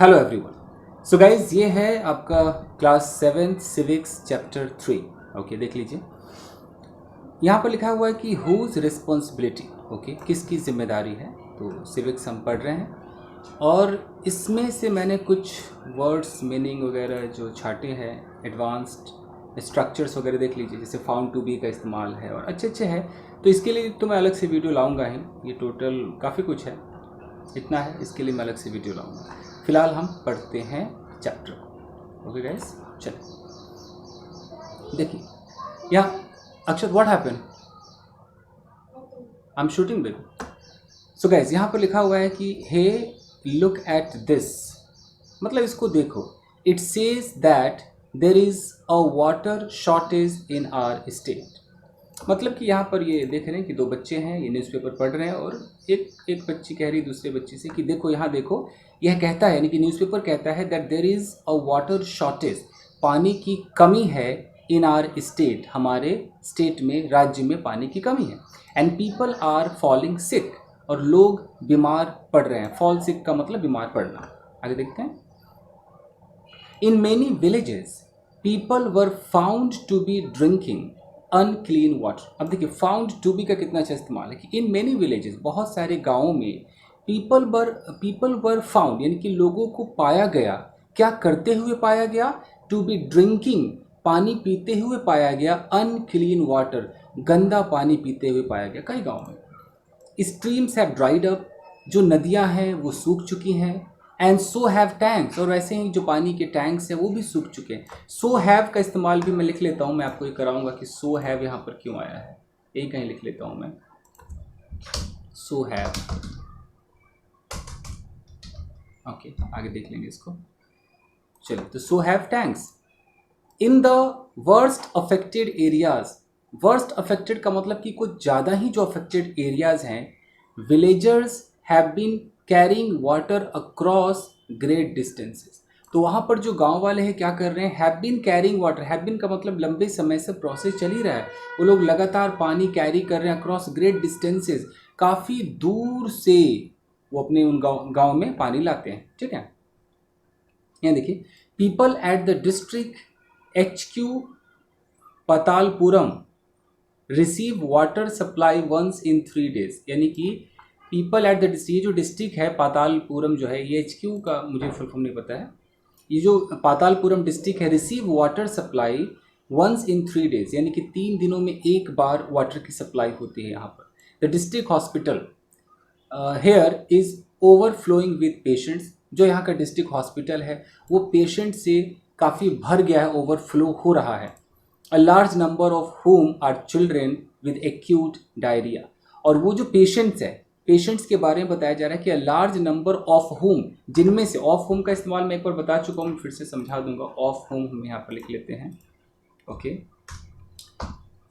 Hello everyone. So guys ये है आपका क्लास 7 सिविक्स चैप्टर 3। ओके, देख लीजिए। यहाँ पर लिखा हुआ है कि हुज रिस्पॉन्सिबिलिटी, ओके, किसकी जिम्मेदारी है। तो सिविक्स हम पढ़ रहे हैं और इसमें से मैंने कुछ वर्ड्स मीनिंग वगैरह जो छाटे हैं, एडवांस्ड स्ट्रक्चर्स वगैरह देख लीजिए। जैसे फाउंड टू बी का इस्तेमाल है और अच्छे है। तो इसके लिए तो मैं अलग से वीडियो लाऊंगा ही। ये टोटल काफ़ी कुछ है, इतना है, इसके लिए मैं अलग से वीडियो लाऊंगा। फिलहाल हम पढ़ते हैं चैप्टर को। ओके गाइस, चलिए देखिए यहाँ। Akshat, what happen? I am shooting baby. So guys यहाँ पर लिखा हुआ है कि हे लुक एट दिस, मतलब इसको देखो। It says that there is a water shortage in our state. मतलब कि यहाँ पर ये देख रहे हैं कि दो बच्चे हैं, ये न्यूज़पेपर पढ़ रहे हैं और एक बच्ची कह रही है दूसरे बच्ची से कि देखो यहाँ देखो, यह कहता है, यानी कि न्यूज़पेपर कहता है that there is a water shortage, पानी की कमी है इन आवर स्टेट, हमारे स्टेट में, राज्य में पानी की कमी है। And people are falling sick, और लोग बीमार पड़ रहे हैं। फॉल सिक का मतलब बीमार पड़ना। आगे देखते हैं। In many villages people were found to be drinking unclean water. अब देखिए फाउंड टू बी का कितना अच्छा इस्तेमाल है कि इन मेनी विलेजेस, बहुत सारे गांवों में, पीपल वर फाउंड, यानी कि लोगों को पाया गया। क्या करते हुए पाया गया? टू बी ड्रिंकिंग, पानी पीते हुए पाया गया। अनक्लीन वाटर, गंदा पानी पीते हुए पाया गया कई गाँव में। स्ट्रीम्स हैव ड्राइड अप, जो नदियां हैं वो सूख चुकी हैं। एंड सो हैव टैंक्स, और वैसे ही जो पानी के टैंक्स हैं वो भी सूख चुके हैं। सो हैव का इस्तेमाल भी मैं लिख लेता हूँ, मैं आपको ये कराऊंगा कि सो हैव यहाँ पर क्यों आया है, यही कहीं लिख लेता हूँ मैं, सो हैव। ओके, आगे देख लेंगे इसको। चलिए, तो so have tanks in the worst affected areas. Worst affected का मतलब कि कुछ ज़्यादा ही जो अफेक्टेड एरियाज हैं, villagers have been carrying water across great distances. तो वहाँ पर जो गांव वाले हैं क्या कर रहे हैं? Have been carrying water, have been का मतलब लंबे समय से प्रोसेस चल ही रहा है, वो लोग लगातार पानी कैरी कर रहे हैं अक्रॉस ग्रेट डिस्टेंसेस, काफ़ी दूर से वो अपने उन गाँव में पानी लाते हैं। ठीक है, यहाँ देखिए, people at the district HQ Patalpuram receive water supply once in 3 days। यानी कि पीपल एट द डिस्ट्रिक्ट, ये जो डिस्ट्रिक्ट है पातालपुरम जो है, ये HQ का मुझे फुल फॉर्म नहीं पता है। ये जो पातालपुरम डिस्ट्रिक्ट है, receive water supply once in 3 days, यानी कि 3 दिनों में एक बार वाटर की सप्लाई होती है यहाँ पर। The district hospital here is overflowing with patients. जो यहाँ का डिस्ट्रिक्ट हॉस्पिटल है वो पेशेंट से काफ़ी भर गया है, ओवरफ्लो हो रहा है। A large number of home are children with acute diarrhoea. और वो जो पेशेंट्स है, पेशेंट्स के बारे में बताया जा रहा है कि अ लार्ज नंबर ऑफ होम, जिनमें से, ऑफ होम का इस्तेमाल मैं एक बार बता चुका हूँ, फिर से समझा दूंगा। ऑफ होम हम यहाँ पर लिख लेते हैं। ओके,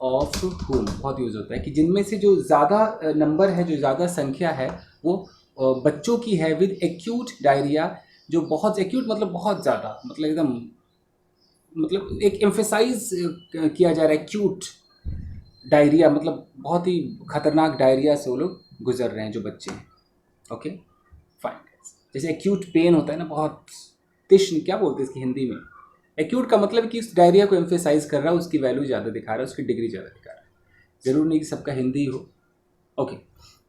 ऑफ होम बहुत यूज़ होता है कि जिनमें से जो ज़्यादा नंबर है, जो ज़्यादा संख्या है वो बच्चों की है। विद एक्यूट डायरिया, जो बहुत एक्यूट मतलब बहुत ज़्यादा, मतलब एकदम, मतलब एक एम्फेसाइज किया जा रहा है एक्यूट डायरिया, मतलब बहुत ही खतरनाक डायरिया से वो लोग गुजर रहे हैं जो बच्चे हैं। Okay fine. जैसे एक्यूट पेन होता है ना, बहुत तीक्ष्ण, क्या बोलते हैं इसकी हिंदी में? एक्यूट का मतलब कि उस डायरिया को एम्फेसाइज कर रहा है, उसकी वैल्यू ज़्यादा दिखा रहा है, उसकी डिग्री ज़्यादा दिखा रहा है। जरूर नहीं कि सबका हिंदी हो। ओके,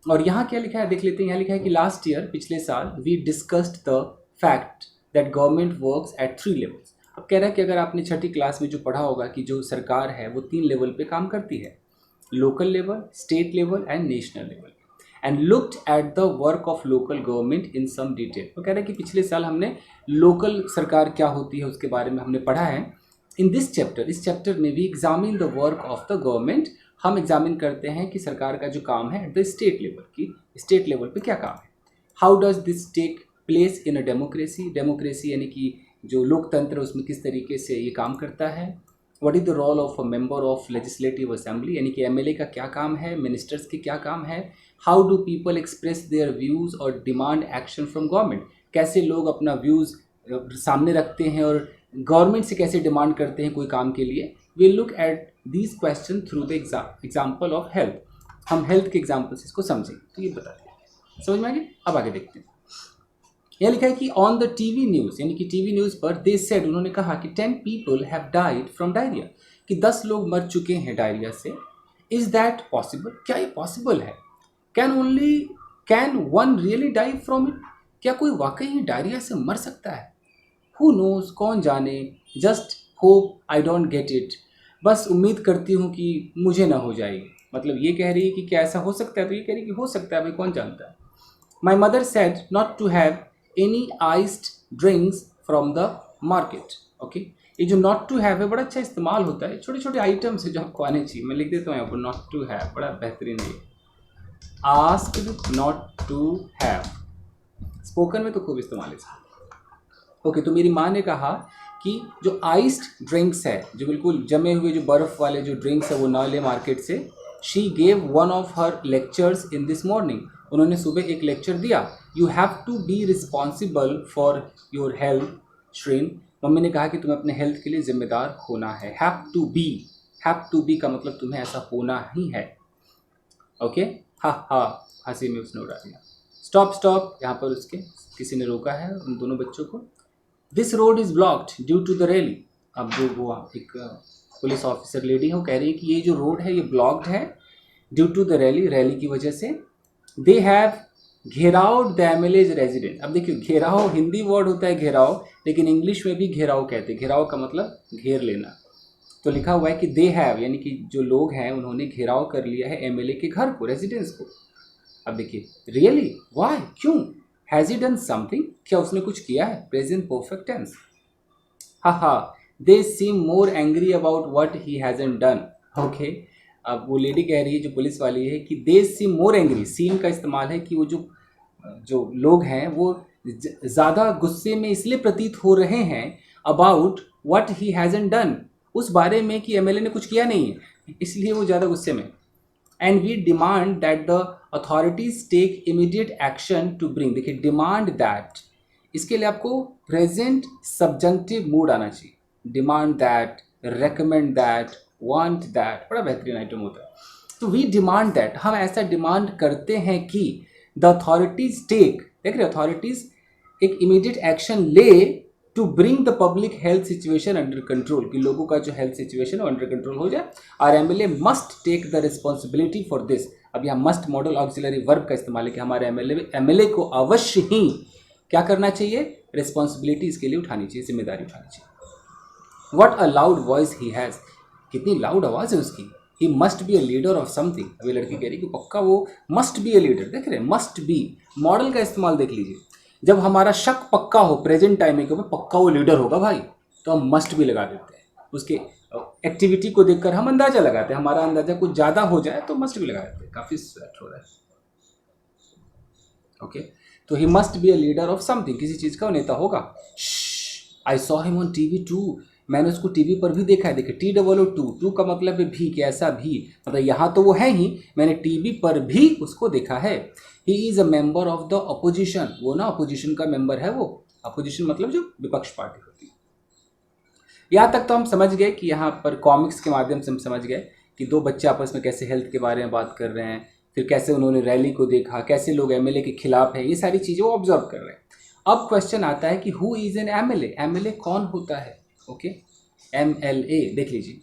और यहाँ क्या लिखा है देख लेते हैं। यहाँ लिखा है कि लास्ट ईयर, पिछले साल, we discussed the fact that government works at 3 levels। अब कह रहा है कि अगर आपने छठी क्लास में जो पढ़ा होगा कि जो सरकार है वो 3 लेवल पे काम करती है, local level, state level and national level. And looked at the work of local government in some detail. तो कह रहा है कि पिछले साल हमने लोकल सरकार क्या होती है उसके बारे में हमने पढ़ा है। इन दिस चैप्टर, इस चैप्टर में we examine the work of the government. हम एग्जामिन करते हैं कि सरकार का जो काम है एट द स्टेट लेवल, की स्टेट लेवल पे क्या काम है। How does this take place in a democracy. Democracy यानी कि जो लोकतंत्र, उसमें किस तरीके से ये काम करता है। What is the role of a member of legislative assembly, यानी कि MLA का क्या काम है, मिनिस्टर्स के क्या काम है। How do people express their views और डिमांड एक्शन फ्रॉम गवर्नमेंट। कैसे लोग अपना व्यूज़ सामने रखते हैं और गवर्नमेंट से कैसे डिमांड करते हैं कोई काम के लिए। We look at these question through the example of health. हम हेल्थ के एग्जाम्पल से इसको समझेंगे। तो ये बता दें, समझ में आ गया। अब आगे देखते हैं। यहाँ लिखा है कि ऑन द टीवी न्यूज़, यानी कि टीवी न्यूज़ पर दे सेड, उन्होंने कहा कि 10 people have died from diarrhoea, कि 10 लोग मर चुके हैं डायरिया से। इज़ दैट पॉसिबल, क्या ये पॉसिबल है? Can one really die from it, क्या कोई वाकई ही डायरिया से मर सकता है? हु नोज, कौन जाने, just hope I don't get it, बस उम्मीद करती हूँ कि मुझे ना हो जाए। मतलब ये कह रही है कि क्या ऐसा हो सकता है, तो ये कह रही है कि हो सकता है, भाई कौन जानता है। My mother said not to have any iced drinks from the market. Okay, ये जो नॉट टू हैव है बड़ा अच्छा इस्तेमाल होता है, छोटे छोटे आइटम्स है जो आपको आने चाहिए। मैं लिख देता हूँ यहाँ पर नॉट टू हैव, बड़ा बेहतरीन है। Asked not to have, spoken में तो खूब इस्तेमाल है इसका। ओके, तो मेरी माँ ने कहा कि जो आइस्ड ड्रिंक्स है, जो बिल्कुल जमे हुए जो बर्फ़ वाले जो ड्रिंक्स है वो ना ले मार्केट से। She gave one of her lectures in this morning, उन्होंने सुबह एक लेक्चर दिया। You have to be responsible for your health Shreen, mummy ने कहा कि तुम्हें अपने हेल्थ के लिए जिम्मेदार होना है। हैव टू बी का मतलब तुम्हें ऐसा होना ही है। ओके, हंसी में उसने उड़ा दिया। स्टॉप, यहाँ पर उसके किसी ने रोका है उन दोनों बच्चों को। This road is blocked due to the rally, अब जो वो एक पुलिस ऑफिसर लेडी है वो कह रही है कि ये जो रोड है ये ब्लॉक्ड है ड्यू टू द रैली की वजह से। They have gheraoed the MLAs resident. अब देखिए, घेराव हिंदी वर्ड होता है घेराव, लेकिन इंग्लिश में भी घेराव कहते हैं। घेराव का मतलब घेर लेना। तो लिखा हुआ है कि दे हैव, यानी कि जो लोग हैं उन्होंने घेराव कर लिया है एमएलए के घर को, रेजिडेंस को। अब देखिए, रियली, वाई, क्यों, हैज़ ही डन समथिंग, क्या उसने कुछ किया है, present perfect tense. They seem more angry about what he hasn't done. Okay, अब वो लेडी कह रही है जो पुलिस वाली है कि दे सीम मोर एंग्री, सीम का इस्तेमाल है कि वो जो लोग हैं वो ज़्यादा गुस्से में इसलिए प्रतीत हो रहे हैं about what he hasn't done, उस बारे में कि एमएलए ने कुछ किया नहीं है, इसलिए वो ज़्यादा गुस्से में। And we demand that the authorities take immediate action to bring, देखिए डिमांड दैट, इसके लिए आपको प्रेजेंट सब्जेंटिव मूड आना चाहिए। Demand that, recommend that, want that, बड़ा बेहतरीन आइटम होता है। तो वी डिमांड दैट, हम ऐसा डिमांड करते हैं कि द अथॉरिटीज टेक, देख रहे अथॉरिटीज एक इमीडिएट एक्शन ले to bring the public health situation under control, कि लोगों का जो हेल्थ सिचुएशन है अंडर कंट्रोल हो जाए। और MLA must take the responsibility for this. अब यहाँ मस्ट मॉडल ऑक्सिलरी वर्ब का इस्तेमाल है कि हमारे एमएलए को अवश्य ही क्या करना चाहिए, रिस्पॉन्सिबिलिटी इसके लिए उठानी चाहिए, जिम्मेदारी उठानी चाहिए। What a loud voice he has, कितनी लाउड आवाज़ है उसकी। ही must be a leader of something, अभी लड़की कह रही कि पक्का वो मस्ट बी अ लीडर, देख रहे हैं मस्ट बी मॉडल का इस्तेमाल देख लीजिए। जब हमारा शक पक्का हो प्रेजेंट टाइम में कि पक्का वो लीडर होगा भाई, तो हम मस्ट भी लगा देते हैं। उसके एक्टिविटी को देखकर हम अंदाजा लगाते हैं, हमारा अंदाजा कुछ ज़्यादा हो जाए तो मस्ट भी लगा देते हैं। काफ़ी स्वेट हो रहा है। ओके, तो he must be a leader of something, किसी चीज़ का नेता होगा। I saw him on TV too, मैंने उसको टीवी पर भी देखा है। देखिए TOO2 का मतलब है भी, कैसा भी, मतलब यहाँ तो वो है ही, मैंने टीवी पर भी उसको देखा है। He is a member of the opposition, वो ना अपोजिशन का मेंबर है। वो अपोजिशन मतलब जो विपक्ष पार्टी होती है। यहाँ तक तो हम समझ गए कि यहाँ पर कॉमिक्स के माध्यम से हम समझ गए कि दो बच्चे आपस में कैसे हेल्थ के बारे में बात कर रहे हैं, फिर कैसे उन्होंने रैली को देखा, कैसे लोग एमएलए के खिलाफ हैं, ये सारी चीज़ें वो ऑब्जर्व कर रहे हैं। अब क्वेश्चन आता है कि who is an MLA, MLA कौन होता है। ओके, एमएलए देख लीजिए।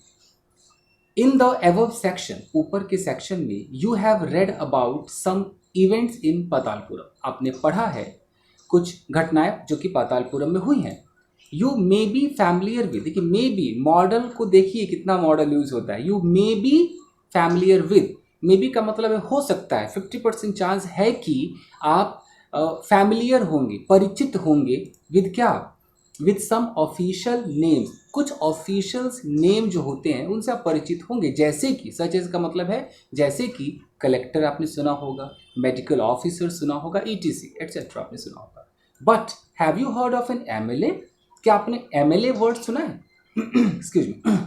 इन द एबव सेक्शन, ऊपर के सेक्शन में, you have read about some events in Patalpuram, आपने पढ़ा है कुछ घटनाएं जो कि पातालपुरम में हुई हैं। You may be familiar with, देखिए मे बी मॉडल को देखिए कितना मॉडल यूज होता है। You may be familiar with, may be का मतलब है हो सकता है, 50% चांस है कि आप फैमिलियर होंगे, परिचित होंगे विद क्या, विद सम ऑफिशियल नेम्स, कुछ ऑफिशियल्स नेम जो होते हैं उनसे आप परिचित होंगे। जैसे कि सच एज का मतलब है जैसे कि कलेक्टर आपने सुना होगा, मेडिकल ऑफिसर सुना होगा, ETC एटसेट्रा आपने सुना होगा। But have you heard of N MLA, क्या आपने एमएलए वर्ड सुना है? Excuse me.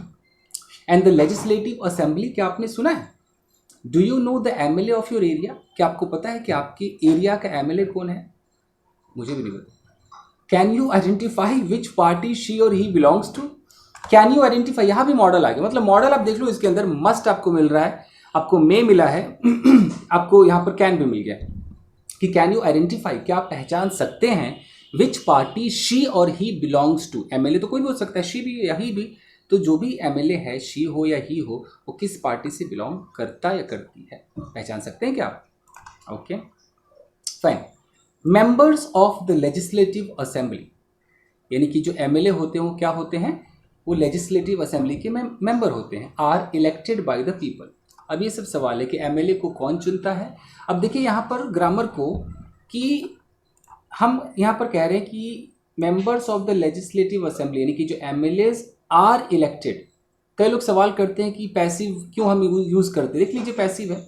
And the legislative assembly, क्या आपने सुना है? Do you know the MLA of your area, क्या आपको पता है कि आपके एरिया का एमएलए कौन है? मुझे भी नहीं पता। Can you identify which party she or he belongs to, can you identify, यहाँ भी मॉडल आ गया। मतलब मॉडल आप देख लो, इसके अंदर मस्ट आपको मिल रहा है, आपको मे मिला है, आपको यहाँ पर कैन भी मिल गया कि कैन यू आइडेंटिफाई, क्या आप पहचान सकते हैं विच party she or he belongs to. MLA तो कोई भी हो सकता है, शी भी या ही भी, तो जो भी एमएलए है, शी हो या ही हो, वो किस पार्टी से बिलोंग करता या करती है, पहचान सकते हैं क्या आप? Okay fine. Members of the legislative assembly, यानी कि जो एमएलए होते हैं वो क्या होते हैं, वो लेजिस्लेटिव असेंबली के मेंबर होते हैं, are elected by the people. अब ये सब सवाल है कि एमएलए को कौन चुनता है। अब देखिए यहाँ पर ग्रामर को, कि हम यहाँ पर कह रहे हैं कि members of the legislative assembly, यानी कि जो एमएलएज आर इलेक्टेड। कई लोग सवाल करते हैं कि पैसिव क्यों हम यूज़ करते हैं। देख लीजिए पैसिव है,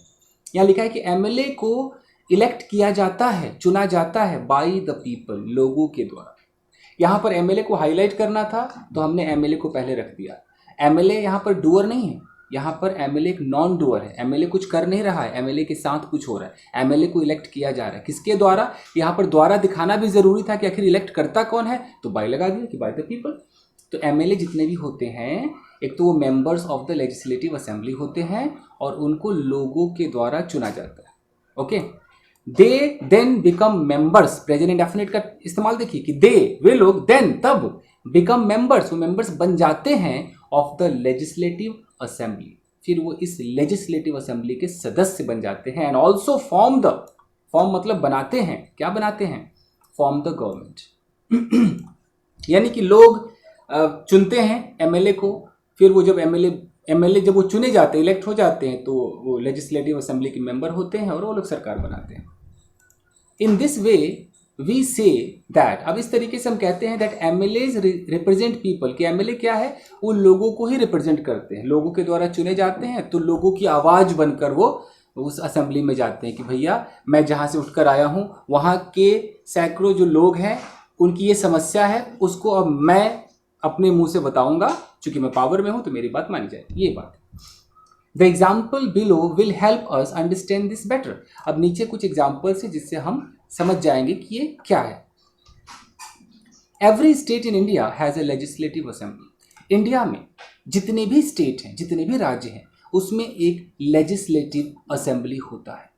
यहाँ लिखा है कि एमएलए को इलेक्ट किया जाता है, चुना जाता है बाय द पीपल, लोगों के द्वारा। यहाँ पर एमएलए को हाईलाइट करना था तो हमने एमएलए को पहले रख दिया। एमएलए यहाँ पर डूअर नहीं है, यहाँ पर एमएलए एक नॉन डूअर है। एमएलए कुछ कर नहीं रहा है, एमएलए के साथ कुछ हो रहा है। एमएलए को इलेक्ट किया जा रहा है, किसके द्वारा? यहाँ पर द्वारा दिखाना भी जरूरी था कि आखिर इलेक्ट करता कौन है, तो बाय लगा दिया कि बाय द पीपल। तो एमएलए जितने भी होते हैं, एक तो वो members of the legislative assembly होते हैं और उनको लोगों के द्वारा चुना जाता है। Okay, they then become members, present indefinite का इस्तेमाल देखिए कि दे, वे लोग, देन तब, बिकम मेंबर्स, वो मेंबर्स बन जाते हैं ऑफ द लेजिस्लेटिव असेंबली, फिर वो इस लेजिस्लेटिव असेंबली के सदस्य बन जाते हैं। And also form the, form मतलब बनाते हैं, क्या बनाते हैं? Form the government. यानी कि लोग चुनते हैं एमएलए को, फिर वो जब एमएलए जब वो चुने जाते हैं, इलेक्ट हो जाते हैं, तो वो लेजिस्लेटिव असेंबली के मेंबर होते हैं और वो लोग सरकार बनाते हैं। In this way we say that, अब इस तरीके से हम कहते हैं दैट एमएलएज रिप्रेजेंट पीपल, कि एमएलए क्या है, वो लोगों को ही रिप्रेजेंट करते हैं, लोगों के द्वारा चुने जाते हैं, तो लोगों की आवाज़ बनकर वो उस असेंबली में जाते हैं कि भैया मैं जहाँ से उठकर आया हूँ वहाँ के सैकड़ों जो लोग हैं उनकी ये समस्या है, उसको अब मैं अपने मुंह से बताऊंगा, क्योंकि मैं पावर में हूँ तो मेरी बात मानी जाए, ये बात। The example below will help us understand this better. अब नीचे कुछ एग्जाम्पल्स है जिससे हम समझ जाएंगे कि ये क्या है। Every state in India has a legislative assembly. India में जितने भी स्टेट हैं, जितने भी राज्य हैं, उसमें एक लेजिस्लेटिव असेंबली होता है।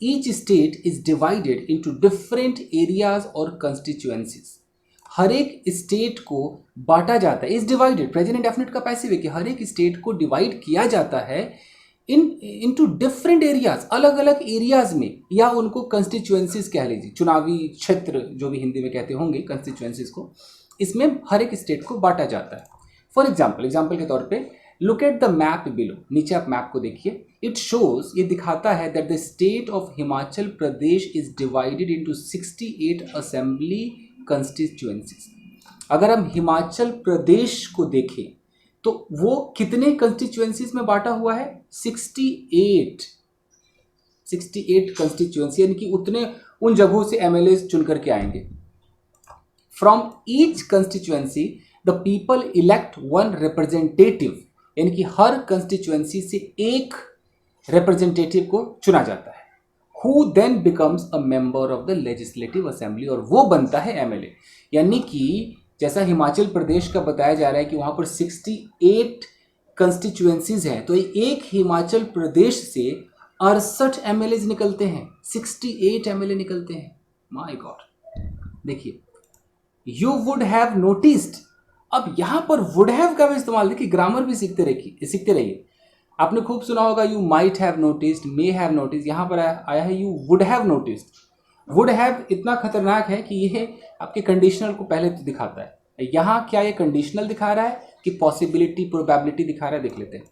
Each state is divided into different areas और कंस्टिट्यूएंसीज। हर एक स्टेट को बांटा जाता है, इज डिवाइडेड, प्रेजेंट इंडेफिनिट का पैसिव है कि हर एक स्टेट को डिवाइड किया जाता है इनटू डिफरेंट एरियाज, अलग अलग एरियाज में, या उनको कंस्टिट्यूएंसीज कह लीजिए, चुनावी क्षेत्र जो भी हिंदी में कहते होंगे कंस्टिट्यूएंसीज को, इसमें हर एक स्टेट को बांटा जाता है। फॉर एग्जाम्पल के तौर पे look at the map below, नीचे आप मैप को देखिए। इट शोज, ये दिखाता है that the state of Himachal Pradesh is divided into 68 assembly constituencies. अगर हम हिमाचल प्रदेश को देखें तो वो कितने कंस्टिट्यूएंसीज में बांटा हुआ है? 68 कंस्टिट्यूएंसी, यानी कि उतने उन जगहों से एमएलए चुन करके आएंगे। From each constituency the people elect one representative, यानी कि हर कंस्टिट्यूएंसी से एक रिप्रेजेंटेटिव को चुना जाता है, who then becomes a member of the legislative assembly, और वो बनता है एमएलए। यानी कि जैसा हिमाचल प्रदेश का बताया जा रहा है कि वहाँ पर 68 कंस्टिट्यूएंसीज हैं, तो एक हिमाचल प्रदेश से 68 एमएलए निकलते हैं, 68 एमएलए निकलते हैं। माय गॉड, देखिए यू वुड हैव नोटिस्ड। अब यहाँ पर वुड हैव का भी इस्तेमाल, देखिए ग्रामर भी सीखते रहिए। आपने खूब सुना होगा you might have noticed, may have noticed, यहाँ पर आया है you would have noticed. Would have इतना खतरनाक है कि यह आपके कंडीशनल को पहले तो दिखाता है। यहाँ क्या ये कंडीशनल दिखा रहा है कि पॉसिबिलिटी, प्रोबेबिलिटी दिखा रहा है? देख लेते हैं।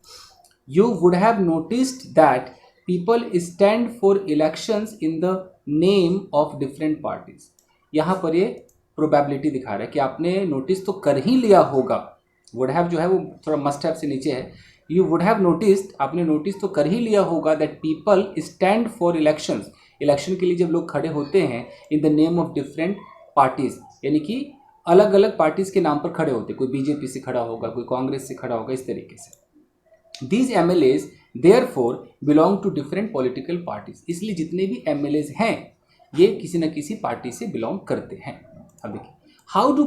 You would have noticed that people stand for elections in the name of different parties. यहाँ पर ये प्रोबेबिलिटी दिखा रहा है कि आपने नोटिस तो कर ही लिया होगा। वुड हैव जो है वो थोड़ा मस्ट हैव से नीचे है। यू वुड हैव नोटिस्ड, आपने नोटिस तो कर ही लिया होगा that people stand for elections, election के लिए जब लोग खड़े होते हैं in the name of different parties, यानी कि अलग अलग पार्टीज के नाम पर खड़े होते, कोई बीजेपी से खड़ा होगा, कोई कांग्रेस से खड़ा होगा, इस तरीके से। These MLAs therefore belong to different political parties, इसलिए जितने भी एमएलएज हैं ये किसी न किसी पार्टी से बिलोंग करते हैं। अब देखिए, how do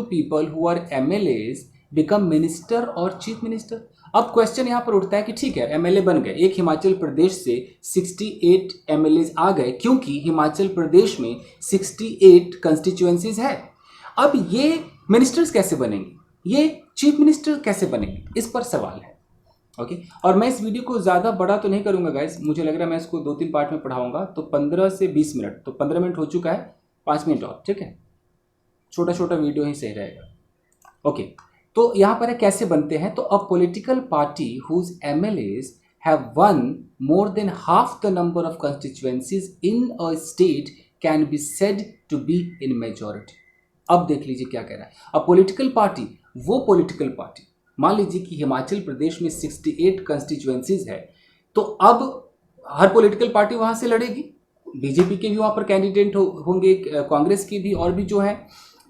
people who are MLAs become minister और चीफ मिनिस्टर। अब क्वेश्चन यहाँ पर उठता है कि ठीक है, एमएलए बन गए, एक हिमाचल प्रदेश से 68 एमएलए आ गए, क्योंकि हिमाचल प्रदेश में 68 कंस्टिट्यूएंसीज है। अब ये मिनिस्टर्स कैसे बनेंगे, ये चीफ मिनिस्टर कैसे बनेंगे, इस पर सवाल है। ओके और मैं इस वीडियो को ज़्यादा बड़ा तो नहीं करूँगा गाइस, मुझे लग रहा है मैं इसको 2-3 पार्ट में पढ़ाऊँगा, तो 15 से 20 मिनट, तो 15 मिनट हो चुका है, 5 मिनट और, ठीक है, छोटा छोटा वीडियो ही सही रहेगा। ओके तो यहाँ पर है कैसे बनते हैं, तो a political party whose MLAs have one more than half the number of constituencies in a state can be said to be in majority. अब देख लीजिए क्या कह रहा है, अ पॉलिटिकल पार्टी, वो पॉलिटिकल पार्टी, मान लीजिए कि हिमाचल प्रदेश में 68 कंस्टिट्यूएंसीज है, तो अब हर पॉलिटिकल पार्टी वहां से लड़ेगी, बीजेपी के भी वहां पर कैंडिडेट होंगे, कांग्रेस की भी, और भी जो है।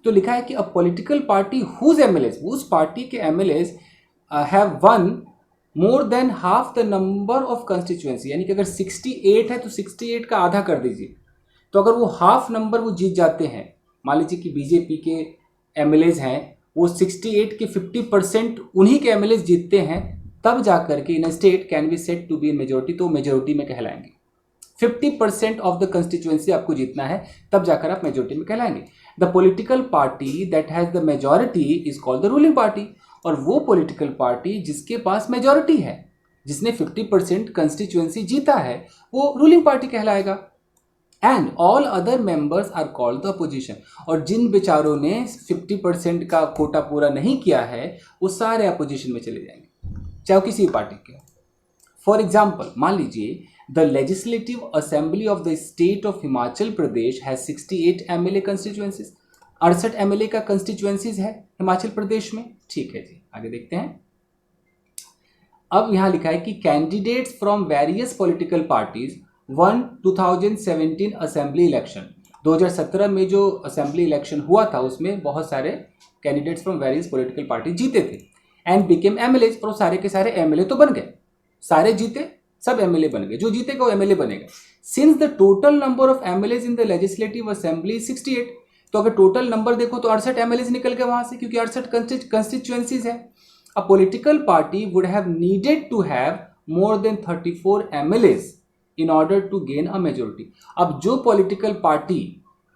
तो लिखा है कि a political party whose MLAs, उस पार्टी के MLAs have one more than half the number of constituency, यानी कि अगर 68 है तो 68 का आधा कर दीजिए, तो अगर वो हाफ नंबर वो जीत जाते हैं, मान लीजिए कि बीजेपी के एमएलएज हैं, वो 68 के 50% उन्हीं के एमएलएज जीतते हैं, तब जाकर के in state can be said to be in majority, तो मेजोरिटी में कहलाएंगे। 50% ऑफ द कंस्टिट्यूएंसी आपको जीतना है, तब जाकर आप मेजोरिटी में कहलाएंगे। The political party that has the majority is called the ruling party, और वो पॉलिटिकल पार्टी जिसके पास मेजोरिटी है, जिसने 50% कंस्टिट्यूएंसी जीता है, वो रूलिंग पार्टी कहलाएगा। And all other members are called the opposition, और जिन बेचारों ने 50% का कोटा पूरा नहीं किया है, वो सारे अपोजिशन में चले जाएंगे, चाहे किसी पार्टी के। फॉर एग्जाम्पल, मान लीजिए the legislative assembly of the state of Himachal Pradesh has 68 MLA constituencies, 68 MLA का कंस्टिट्यूएंसीज है हिमाचल प्रदेश में। ठीक है जी, आगे देखते हैं। अब यहां लिखा है कि candidates from various political parties one 2017 assembly election, 2017 में जो असेंबली इलेक्शन हुआ था उसमें बहुत सारे candidates from various political party जीते थे, एंड बिकेम एमएलए, और सारे के सारे एमएलए तो बन गए, सारे जीते, सब एमएलए बन गए, जो जीतेगा वो एमएलए बनेगा। Since the total number of MLAs in the legislative assembly 68, तो अगर टोटल नंबर देखो तो 68 एमएलएज निकल गए वहां से, क्योंकि 68 कंस्टिट्यूएंसीज है। A political party would have needed to have more than 34 MLAs in order to gain a majority. अब जो पॉलिटिकल पार्टी,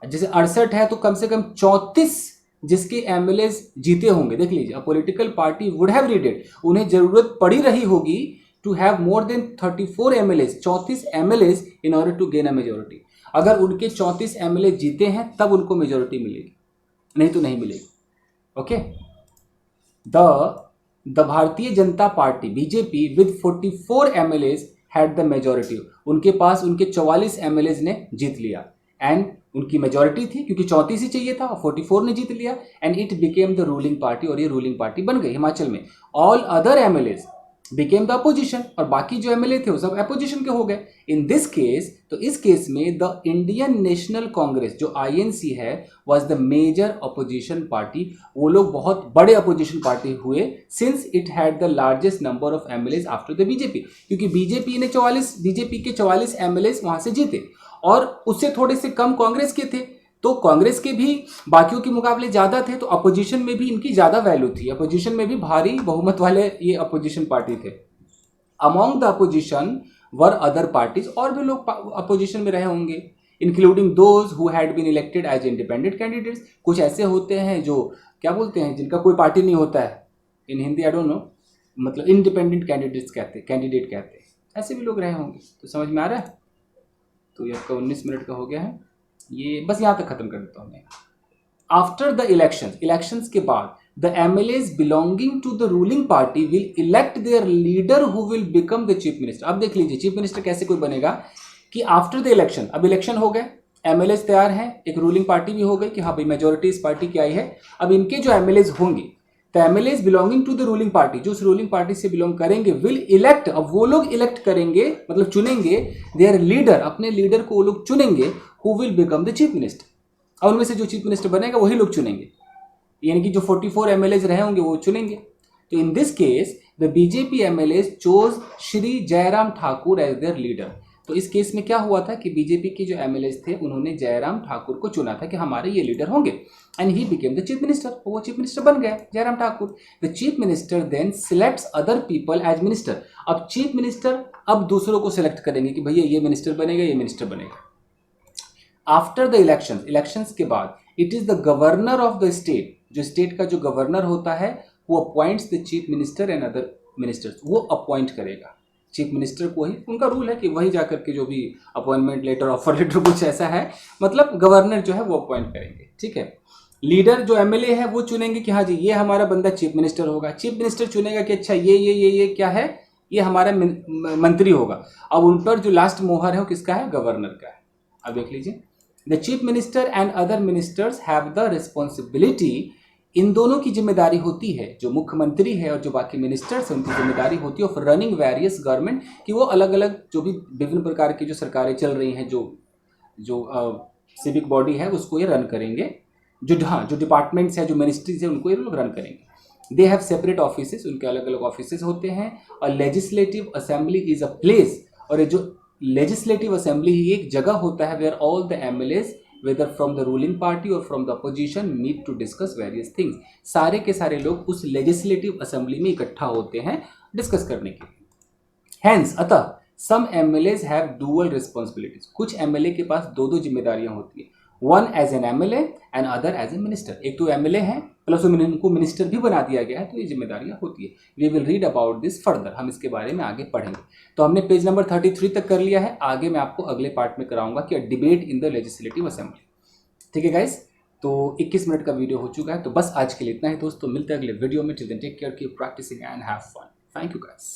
जैसे 68 है तो कम से कम 34 जिसके एमएलए जीते होंगे, देख लीजिए, a political party would have needed, उन्हें जरूरत पड़ी रही होगी to have more than 34 MLA, 34 MLA in order to gain a majority. अगर उनके 34 एमएलए जीते हैं तब उनको मेजोरिटी मिलेगी, नहीं तो नहीं मिलेगी। Okay, the Bharatiya Janata party BJP with 44 MLA had the majority, उनके पास उनके 44 एमएलए ने जीत लिया, एंड उनकी मेजोरिटी थी क्योंकि 34 ही चाहिए था, 44 ने जीत लिया, and it became the ruling party, और ये रूलिंग पार्टी बन गई हिमाचल में। All other MLA became the opposition, और बाकी जो एमएलए थे वो सब अपोजिशन के हो गए। इन दिस केस, तो इस केस में द इंडियन नेशनल कांग्रेस जो आईएनसी है was the major opposition party, वो लोग बहुत बड़े अपोजिशन पार्टी हुए, since it had the largest number of MLA after the BJP, क्योंकि बीजेपी के 44 एमएलए वहां से जीते, और उससे थोड़े से कम कांग्रेस के थे, तो कांग्रेस के भी बाकियों के मुकाबले ज्यादा थे, तो अपोजिशन में भी इनकी ज्यादा वैल्यू थी, अपोजिशन में भी भारी बहुमत वाले ये अपोजिशन पार्टी थे। Among the opposition were other parties, और भी लोग अपोजिशन में रहे होंगे, including those who had been elected as independent candidates. कुछ ऐसे होते हैं जो क्या बोलते हैं, जिनका कोई पार्टी नहीं होता है, इन हिंदी आई डोंट नो, मतलब इंडिपेंडेंट कैंडिडेट कहते हैं, ऐसे भी लोग रहे होंगे। तो समझ में आ रहा है? तो ये आपका 19 मिनट का हो गया है, ये बस यहाँ तक खत्म कर देता हूँ मैं। आफ्टर द इलेक्शंस के बाद the MLAs belonging to the ruling party will elect their leader who will become the chief minister. अब देख लीजिए चीफ मिनिस्टर कैसे कोई बनेगा कि आफ्टर द इलेक्शन, अब इलेक्शन हो गए, एमएलएज तैयार हैं, एक रूलिंग पार्टी भी हो गई कि हाँ भाई मेजोरिटी इस पार्टी की आई है, अब इनके जो एमएलएज होंगे, तो MLAs belonging to the ruling party, जो उस रूलिंग पार्टी से बिलोंग करेंगे, विल इलेक्ट, अब वो लोग इलेक्ट करेंगे, मतलब चुनेंगे, देयर लीडर, अपने लीडर को वो लोग चुनेंगे, who will become the chief minister. और उनमें से जो चीफ मिनिस्टर बनेगा वही लोग चुनेंगे, यानी कि जो 44 एमएलएज रहे होंगे वो चुनेंगे। तो in this case the BJP MLAs chose Shri Jairam Thakur as their leader. तो इस केस में क्या हुआ था कि बीजेपी के जो एमएलएस थे उन्होंने जयराम ठाकुर को चुना था कि हमारे ये लीडर होंगे, and he became the chief minister. वो चीफ मिनिस्टर बन गया Jairam Thakur. The chief minister then selects other people as minister. अब चीफ मिनिस्टर अब दूसरों को सिलेक्ट करेंगे कि भैया ये मिनिस्टर बनेगा, ये मिनिस्टर बनेगा। आफ्टर द इलेक्शंस के बाद it is the governor of the state, जो स्टेट का जो गवर्नर होता है वो appoints the chief minister and other ministers, वो अपॉइंट करेगा चीफ मिनिस्टर को ही। उनका रूल है कि वही जाकर के जो भी अपॉइंटमेंट लेटर, ऑफर लेटर कुछ ऐसा है, मतलब गवर्नर जो है वो अपॉइंट करेंगे, ठीक है। लीडर जो एमएलए है वो चुनेंगे कि हाँ जी ये हमारा बंदा चीफ मिनिस्टर होगा। चीफ मिनिस्टर चुनेगा कि अच्छा ये क्या है, ये हमारा मंत्री होगा। अब उन पर जो लास्ट मोहर है वो किसका है, गवर्नर का है। अब देख लीजिए, the chief minister and other ministers have the responsibility, इन दोनों की जिम्मेदारी होती है, जो मुख्यमंत्री है और जो बाकी मिनिस्टर्स हैं उनकी जिम्मेदारी होती है ऑफ रनिंग वेरियस गवर्नमेंट, कि वो अलग अलग जो भी विभिन्न प्रकार की जो सरकारें चल रही हैं, जो सिविक बॉडी है उसको ये रन करेंगे। जो डिपार्टमेंट्स हैं, जो मिनिस्ट्रीज हैं, उनको ये लोग रन करेंगे। दे हैव सेपरेट ऑफिसेस, उनके अलग अलग ऑफिसेस होते हैं। और legislative assembly is a place, और ये जो लेजिस्लेटिव असेंबली ही एक जगह होता है where all the MLAs whether from the ruling party or from the opposition meet to discuss various things। सारे के सारे लोग उस लेजिस्लेटिव असेंबली में इकट्ठा होते हैं डिस्कस करने के लिए। Hence, अतः some MLAs have dual responsibilities, कुछ MLA के पास दो दो जिम्मेदारियां होती है, one as an MLA and other as a minister। एक तो MLA है प्लस उनको मिनिस्टर भी बना दिया गया है, तो ये जिम्मेदारियां होती है। We will read about this further, हम इसके बारे में आगे पढ़ेंगे। तो हमने पेज नंबर 33 तक कर लिया है, आगे मैं आपको अगले पार्ट में कराऊंगा कि debate in the legislative assembly. ठीक है गाइस, तो 21 मिनट का वीडियो हो चुका है, तो बस आज के लिए इतना ही दोस्तों। मिलते हैं अगले वीडियो में। Till then take care, keep practicing and have fun. Thank you guys.